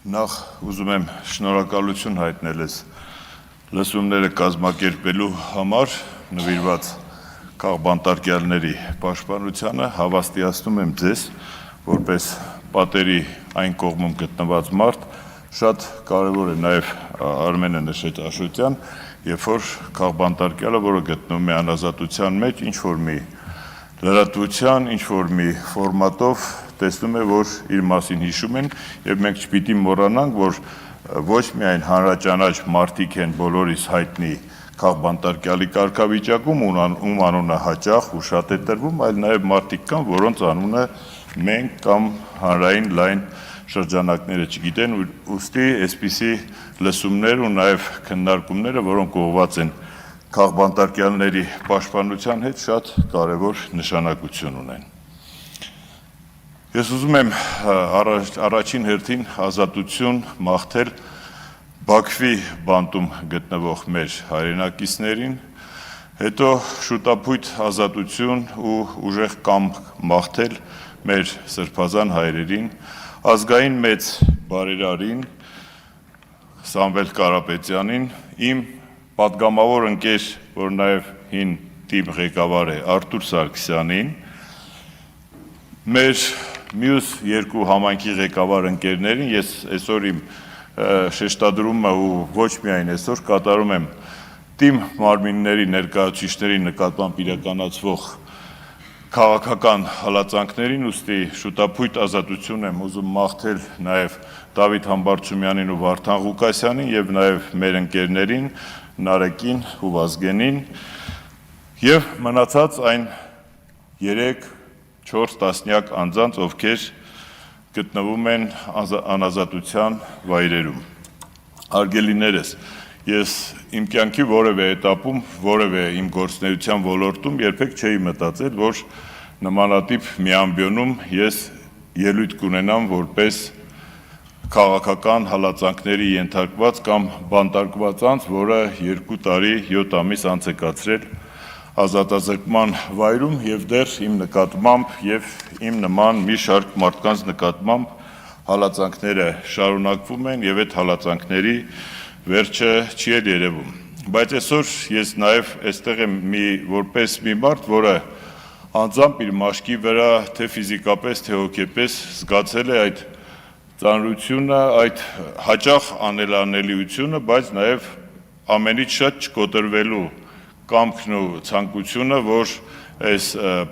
Նախ ուզում եմ շնորհակալություն հայտնել ես լսումները կազմակերպելու համար նվիրված քաղբանտարկյալների պաշտպանությանը, հավաստիացնում եմ ձեզ, որպես պատերի այն կողմում գտնված մարդ, շատ կարևոր է նաև Արմենը նշեց Աշոտյան, երբ որ քաղբանտարկյալը, որը գտնվում է անազատության մեջ, ինչ-որ մի լրատվության, ինչ-որ մի ֆորմատով տեսնում է, որ իր մասին հիշում են, և մենք չպիտի մոռանանք, որ ոչ միայն հանրաճանաչ մարդիկ են բոլորիս հայտնի քաղբանտարկյալի կարգավիճակում, ում անունը հաճախ ու շատ է տրվում, այլ նաև մարդիկ կան, որոնց անունը մենք կամ հանրային լայն շրջանակները չգիտեն, ուստի այսպիսի լսումներ ու նաև քննարկումները, որոնք ուղղված են քաղբանտարկյալների պաշտպանության հետ, շատ կարևոր նշանակություն ունեն։ Ես ուզում եմ առաջին հերթին ազատություն մաղթել Բաքվի բանտում գտնվող մեր հայրենակիցներին, հետո շուտապույտ ազատություն ու ուժեղ կամք մաղթել մեր սրբազան հայրերին, ազգային մեծ բարերարին, Սամվել Կարապետյանին, իմ պատգամավոր ընկեր, որ նաև հին թիմ ղեկավար է, Արթուր Սարգսյանին, մեր մյուս երկու համայնքի ղեկավար ընկերներին, ես այսօր իմ շեշտադրումը ու ոչ միայն այսօր կատարում եմ թիմ մարմինների ներկայացուցիչների նկատմամբ իրականացվող քաղաքական հալածանքներին, ուստի շուտապույտ ազատություն եմ ուզում մաղթել նաև Դավիթ Համբարձումյանին ու Վարդան Ղուկասյանին և նաև մեր ընկերներին Նարեկին ու Վազգենին և մնացած այն 3-4 տասնյակ անձանց, ովքեր գտնվում են անազատության վայրերում։ Հարգելիներս, ես իմ կյանքի որևէ էտապում, որևէ իմ գործունեության ոլորտում երբեք չէի մտածել, որ նմանատիպ մի ամբիոնում ես ելույթ կունենամ որպես քաղաքական հալածանքների ենթարկված կամ բանտարկված անձ, որը 2 տարի 7 ամիս անց է կացրել ազատազրկման վայրում և դեռ իմ նկատմամբ և իմ նման մի շարք մարդկանց նկատմամբ հալածանքները շարունակվում են և այդ հալածանքների վերջը չի էլ երևում։ Բայց այսօր ես նաև այստեղ եմ որպես մի մարդ, որը անձամբ իր մաշկի վրա թե ֆիզիկապես, թե հոգեպես զգացել է այդ ծանրությունը, այդ հաճախ անելանելիությունը, բայց նաև ամենից շատ չկոտրվելու կամքն ու ցանկությունը, որ այս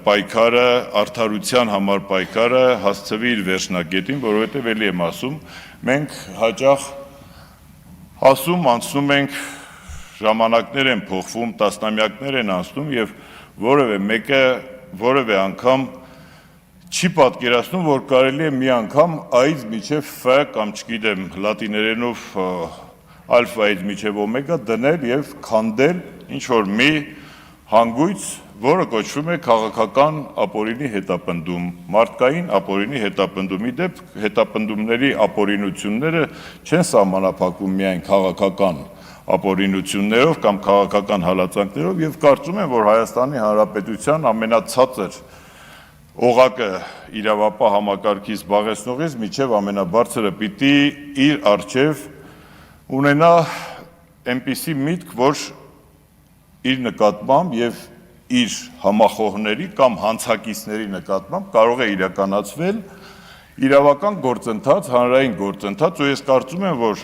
պայքարը, արդարության համար պայքարը հասցվի իր վերջնակետին, որովհետև էլի եմ ասում, մենք հաճախ ասում, անցնում ենք, ժամանակներ են փոխվում, տասնամյակներ են անցնում և որևէ մեկը որևէ անգամ չի պատկերացնում, որ կարելի է մի անգամ A-ից մինչև F կամ չգիտեմ լատիներենով ալֆայից մինչև օմեգա դնել և քանդել ինչ-որ մի հանգույց, որը կոչվում է քաղաքական ապօրինի հետապնդում, մարդկային ապօրինի հետապնդում։ Ի դեպ, հետապնդումների ապօրինությունները չեն սահմանափակվում միայն քաղաքական ապօրինություններով կամ քաղաքական հալածանքներով և կարծում եմ, որ Հայաստանի Հանրապետության ամենացածր օղակը իրավապահ համակարգի զբաղեցնողից մինչև ամենաբարձրը պիտի իր առջև ունենա այնպիսի միտք, որ իր նկատմամբ և իր համախոհների կամ հանցակիցների նկատմամբ կարող է իրականացվել իրավական գործընթաց, հանրային գործընթաց ու ես կարծում եմ, որ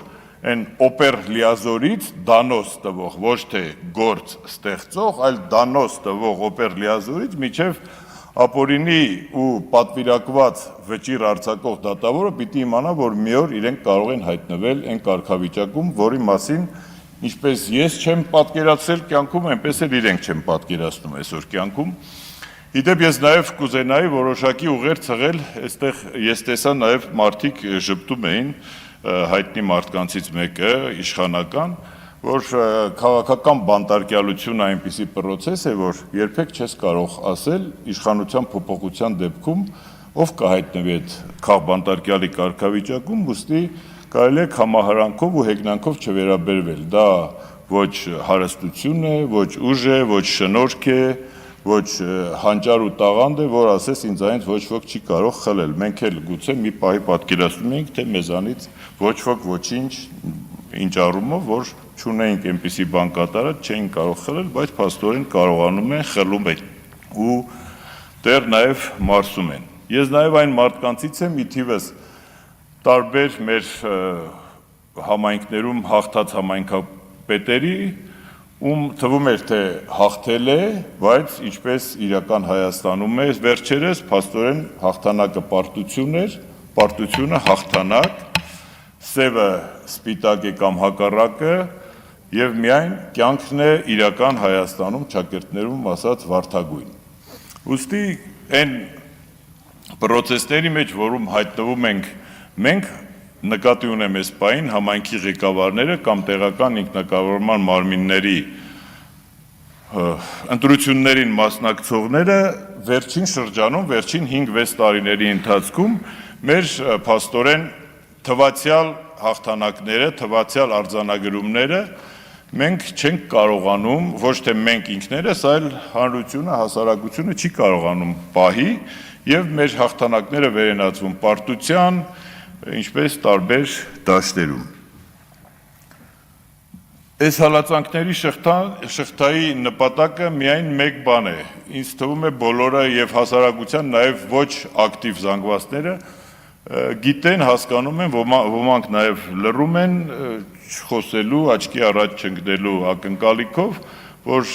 այն օպեր լիազորից դանոս տվող, ոչ թե գործ ստեղծող, այլ դանոս տվող օպեր լիազորից մինչև ապօրինի ու պատվիրակված վճիռ արձակող դատավորը պիտի իմանա, որ մի օր իրենք կարող են հայտնվել այն կարգավիճակում, որի մասին ինչպես ես չեմ պատկերացրել կյանքում, այնպես էլ իրենք չեն պատկերացնում այսօր կյանքում։ Ի դեպ ես նաև կուզենայի որոշակի ուղեր ցղել, այստեղ ես տեսա նաև մարդիկ ժպտում էին, հայտնի մարդկանցից մեկը, իշխանական, որ քաղաքական բանտարկյալությունը այնպիսի պրոցես է, որ երբեք չես կարող ասել իշխանության փոփոխության դեպքում ով կհայտնվի այդ քաղբանտարկյալի կարգավիճակում, ուստի կարելի է համահարանքով ու հեգնանքով չվերաբերվել։ Դա ոչ հարստություն է, ոչ ուժ է, ոչ շնորհք է, ոչ հանճար ու տաղանդ է, որ ասես ինձանից ոչ ոք չի կարող խլել։ Մենք էլ գուցե մի պահի պատկերացնում ենք, թե մեզանից ոչ ոք ոչինչ ինչ առումով, որ չունեինք այնպիսի բան կատարած, չէին կարող խլել, բայց փաստորեն կարողանում են, խլում են ու դեռ նաև մարսում են։ Ես նաև այն մարդկանցից եմ, ի թիվս տարբեր մեր համայնքներում հաղթած համայնքապետերի, ում թվում էր, թե հաղթել է, բայց ինչպես իրական Հայաստանում է վերջերս, փաստորեն հաղթանակը պարտություն էր, պարտությունը հաղթանակ, սևը սպիտակ է կամ հակառակը, եւ միայն կյանքն է իրական Հայաստանում ճակերտներում ասած վարդագույն։ Ուստի այն պրոցեսների մեջ, որում հայտնվում ենք մենք, նկատի ունեմ այս պահին համայնքի ղեկավարները կամ տեղական ինքնակառավարման մարմինների ընտրություններին մասնակցողները վերջին շրջանում, վերջին 5-6 տարիների ընթացքում մեր փաստորեն թվացյալ հաղթանակները, թվացյալ արձանագրումները մենք չենք կարողանում, ոչ թե մենք ինքներս, այլ հանրությունը, հասարակությունը չի կարողանում պահի եւ մեր հաղթանակները վերենացվում պարտության, ինչպես տարբեր դաշտերում։ Այս հալածանքների շղթայի նպատակը միայն մեկ բան է, ինձ թվում է բոլորը եւ հասարակության նաեւ ոչ ակտիվ զանգվածները գիտեն, հասկանում են, ոմանք նաեւ լռում են խոսելու, աչքի առաջ չընկնելու ակնկալիքով, որ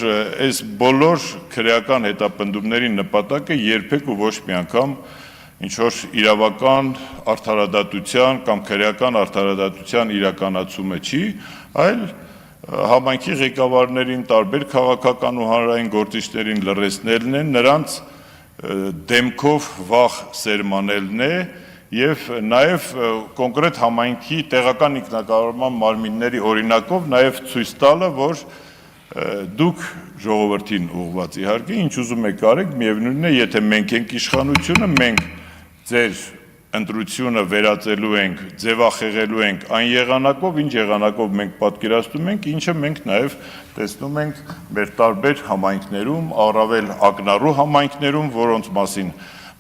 այս բոլոր քրեական հետապնդումների նպատակը երբեք ու ոչ մի անգամ ինչ-որ իրավական արդարադատության կամ քրեական արդարադատության իրականացումը չի, այլ համայնքի ղեկավարներին, տարբեր քաղաքական ու հանրային գործիչներին լռեցնելն է, նրանց դեմքով վախ սերմանելն է եւ նաեւ կոնկրետ համայնքի տեղական ինքնակառավարման մարմինների օրինակով նաեւ ցույց տալը, որ դուք ժողովրդին ուղղված իհարկե ինչ ուզում եք արեք, միևնույնն է, եթե մենք ենք իշխանությունը, մենք ձեր ընտրությունը վերածելու ենք, ձևախեղելու ենք այն եղանակով, ինչ եղանակով մենք պատկերացնում ենք, ինչը մենք նաև տեսնում ենք մեր տարբեր համայնքներում, առավել ակնառու համայնքներում, որոնց մասին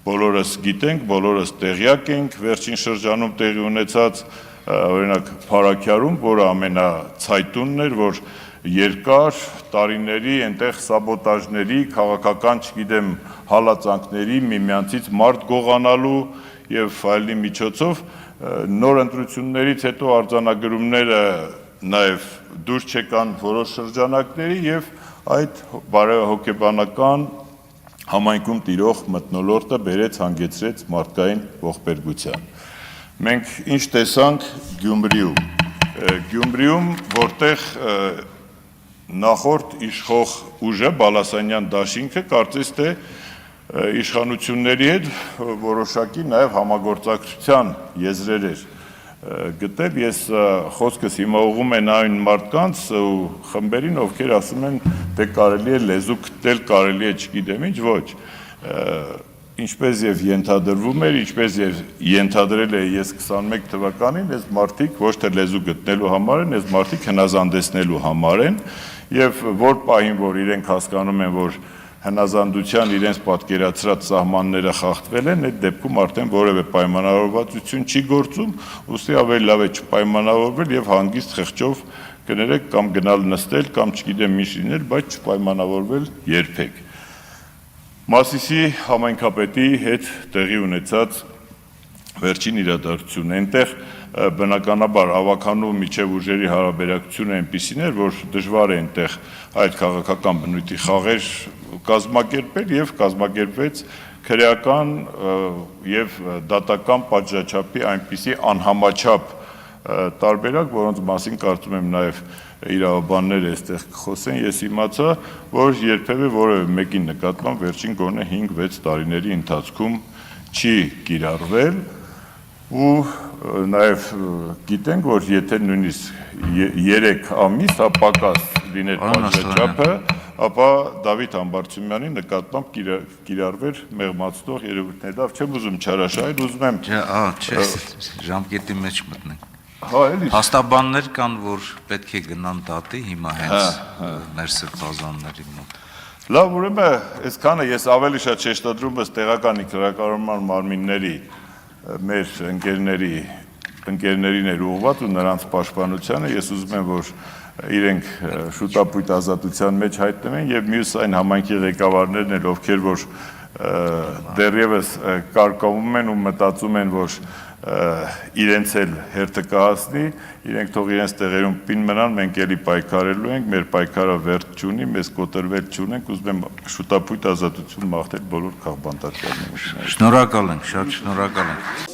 բոլորս գիտենք, բոլորս տեղյակ ենք, վերջին շրջանում տեղի ունեցած օրինակ Փարաքյարում, որը ամենացայտունն էր, որ երկար տարիների այնտեղ սաբոտաժների, քաղաքական, չգիտեմ, հալածանքների, միմյանցից մարդ գողանալու եւ այլնի միջոցով նոր ընտրություններից հետո արձանագրումները նաեւ դուրս չեկան որոշ շրջանակների եւ այդ բարեհոգեբանական համայնքում տիրող մթնոլորտը բերեց հանգեցրեց մարդկային ողբերգության։ Մենք ինչ տեսանք Գյումրիում, որտեղ նախորդ իշխող ուժը Բալասանյան դաշինքը կարծես թե իշխանությունների հետ որոշակի նաև համագործակցության եզրեր էր գտել, ես խոսքս հիմա ուղղում են այն մարդկանց ու խմբերին, ովքեր ասում են, դե կարելի է լեզու գտնել, կարելի է չգիտեմ ինչ, ոչ, ինչպես եւ ենթադրվում էր, ինչպես եւ ենթադրել է ես 21 թվականին, այս մարդիկ ոչ թե լեզու գտնելու համար են, այս մարդիկ հնազանդեցնելու համար են եւ որ պահին, որ իրենք հասկանում են, որ հնազանդության իրենց պատկերացրած սահմանները խախտվել են, այդ դեպքում արդեն որևէ պայմանավորվածություն չի գործում, ուստի ավելի լավ է չպայմանավորվել եւ հանգիստ խղճով կներեք կամ գնալ նստել կամ չգիտեմ ինչ լինել, բայց չպայմանավորվել երբեք։ Մասիսի համայնքապետի հետ տեղի ունեցած վերջին իրադարձությունն այնտեղ բնականաբար ավականու միջև ուժերի հարաբերակցությունը այնպիսին էր, որ դժվար է այնտեղ այդ քաղաքական բնույթի խաղեր կազմակերպել եւ կազմակերպվեց քրեական եւ դատական պատժաչափի այնպիսի անհամաչափ տարբերակ, որոնց մասին կարծում եմ նաեւ իրավաբանները այստեղ կխոսեն, ես իմացա, որ երբևէ որևէ մեկի նկատմամբ վերջին գոնե 5-6 տարիների ընթացքում չի կիրառվել ու նաև գիտենք, որ եթե նույնիսկ 3 ամիս պակաս լիներ պատժաչափը, ապա Դավիթ Համբարձումյանի նկատմամբ կիրառվեր մեղմացնող երևույթներ։ Լավ, չեմ ուզում չարաշահել, ուզում եմ ժամկետի մեջ մտնենք։ Հաստաբաններ կան, որ պետք է գնան դատի հիմա հենց մեր սրբազանների մոտ։ Լավ, ուրեմն այսքանը ես ավելի շատ շեշտադրում եմ տեղական ինքնարակառնման մարմինների մեր ընկերներին էր ուղղված ու նրանց պաշտպանությանը, ես ուզում եմ, որ իրենք շուտապույտ ազատության մեջ հայտնվեն եւ մյուս այն համայնքի ղեկավարներն էլ, ովքեր որ դեռևս կարկավում են ու մտածում են, որ իրենց էլ հերթը կհասնի, իրենք թող իրենց տեղերում պին մնան, մենք էլի պայքարելու ենք, մեր պայքարը վերջ չունի, մեզ կոտրվել չունենք, ուզում եմ շուտապույտ ազատություն մաղթել բոլոր քաղբանտարկյալներին։ Շնորհակալ ենք, շատ շնորհակալ ենք։